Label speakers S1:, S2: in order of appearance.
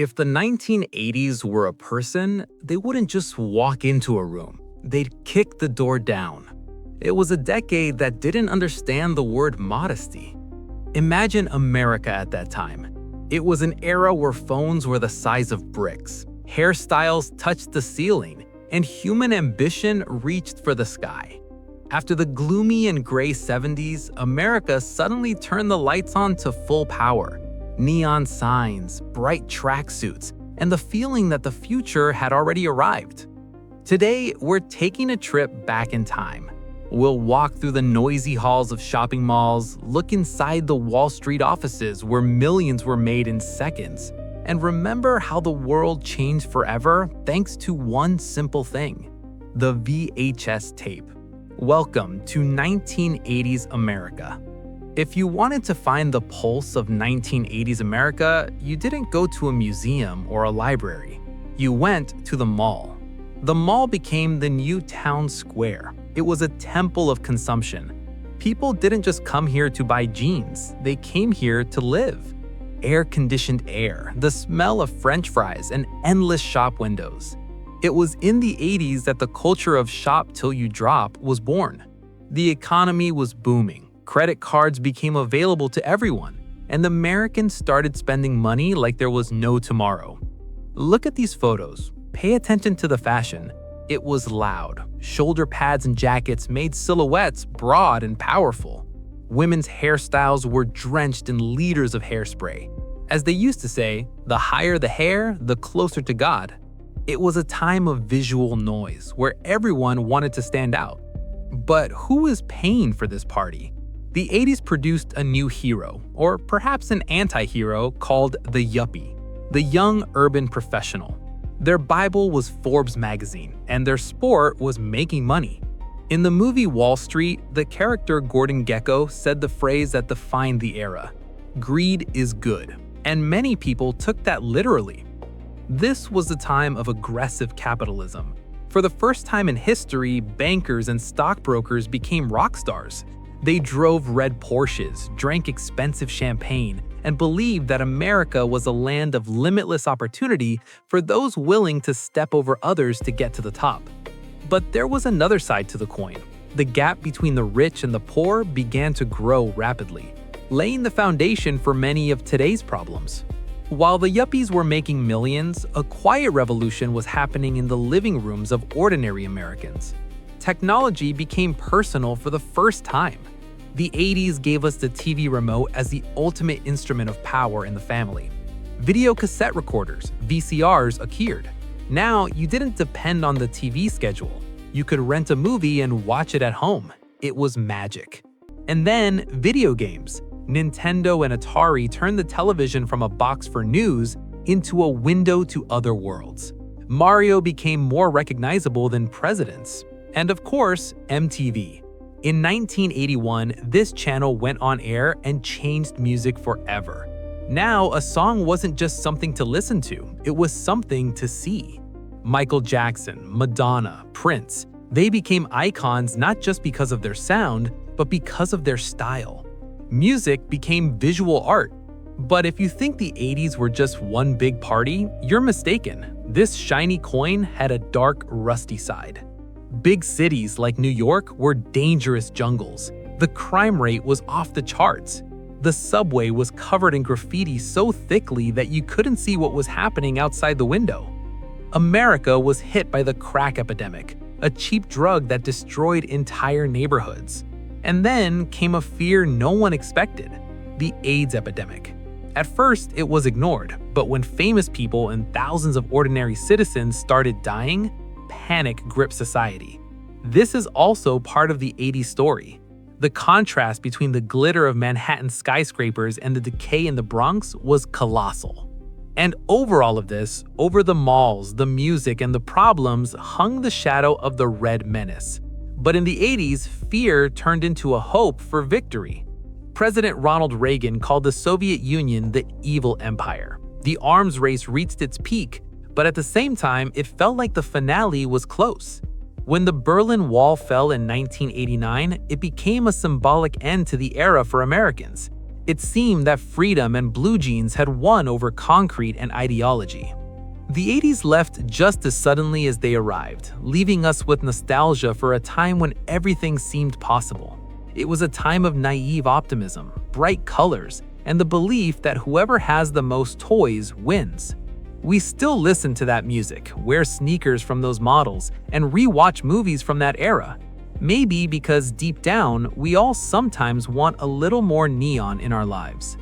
S1: If the 1980s were a person, they wouldn't just walk into a room. They'd kick the door down. It was a decade that didn't understand the word modesty. Imagine America at that time. It was an era where phones were the size of bricks, hairstyles touched the ceiling, and human ambition reached for the sky. After the gloomy and gray 70s, America suddenly turned the lights on to full power. Neon signs, bright tracksuits, and the feeling that the future had already arrived. Today, we're taking a trip back in time. We'll walk through the noisy halls of shopping malls, look inside the Wall Street offices where millions were made in seconds, and remember how the world changed forever thanks to one simple thing: the VHS tape. Welcome to 1980s America. If you wanted to find the pulse of 1980s America, you didn't go to a museum or a library. You went to the mall. The mall became the new town square. It was a temple of consumption. People didn't just come here to buy jeans, they came here to live. Air-conditioned air, the smell of French fries, and endless shop windows. It was in the 80s that the culture of shop till you drop was born. The economy was booming. Credit cards became available to everyone, and Americans started spending money like there was no tomorrow. Look at these photos. Pay attention to the fashion. It was loud. Shoulder pads and jackets made silhouettes broad and powerful. Women's hairstyles were drenched in liters of hairspray. As they used to say, the higher the hair, the closer to God. It was a time of visual noise where everyone wanted to stand out. But who is paying for this party? The 80s produced a new hero, or perhaps an anti-hero, called the Yuppie, the young urban professional. Their Bible was Forbes magazine, and their sport was making money. In the movie Wall Street, the character Gordon Gekko said the phrase that defined the era: "Greed is good," and many people took that literally. This was the time of aggressive capitalism. For the first time in history, bankers and stockbrokers became rock stars. They drove red Porsches, drank expensive champagne, and believed that America was a land of limitless opportunity for those willing to step over others to get to the top. But there was another side to the coin. The gap between the rich and the poor began to grow rapidly, laying the foundation for many of today's problems. While the Yuppies were making millions, a quiet revolution was happening in the living rooms of ordinary Americans. Technology became personal for the first time. The 80s gave us the TV remote as the ultimate instrument of power in the family. Video cassette recorders, VCRs, appeared. Now, you didn't depend on the TV schedule. You could rent a movie and watch it at home. It was magic. And then, video games. Nintendo and Atari turned the television from a box for news into a window to other worlds. Mario became more recognizable than presidents. And of course, MTV. In 1981, this channel went on air and changed music forever. Now, a song wasn't just something to listen to, it was something to see. Michael Jackson, Madonna, Prince, they became icons not just because of their sound, but because of their style. Music became visual art. But if you think the 80s were just one big party, you're mistaken. This shiny coin had a dark, rusty side. Big cities like New York were dangerous jungles. The crime rate was off the charts. The subway was covered in graffiti so thickly that you couldn't see what was happening outside the window. America was hit by the crack epidemic, a cheap drug that destroyed entire neighborhoods. And then came a fear no one expected: the AIDS epidemic. At first, it was ignored, but when famous people and thousands of ordinary citizens started dying, panic gripped society. This is also part of the 80s story. The contrast between the glitter of Manhattan skyscrapers and the decay in the Bronx was colossal. And over all of this, over the malls, the music, and the problems, hung the shadow of the Red Menace. But in the 80s, fear turned into a hope for victory. President Ronald Reagan called the Soviet Union the evil empire. The arms race reached its peak, but at the same time, it felt like the finale was close. When the Berlin Wall fell in 1989, it became a symbolic end to the era for Americans. It seemed that freedom and blue jeans had won over concrete and ideology. The 80s left just as suddenly as they arrived, leaving us with nostalgia for a time when everything seemed possible. It was a time of naive optimism, bright colors, and the belief that whoever has the most toys wins. We still listen to that music, wear sneakers from those models, and rewatch movies from that era. Maybe because deep down, we all sometimes want a little more neon in our lives.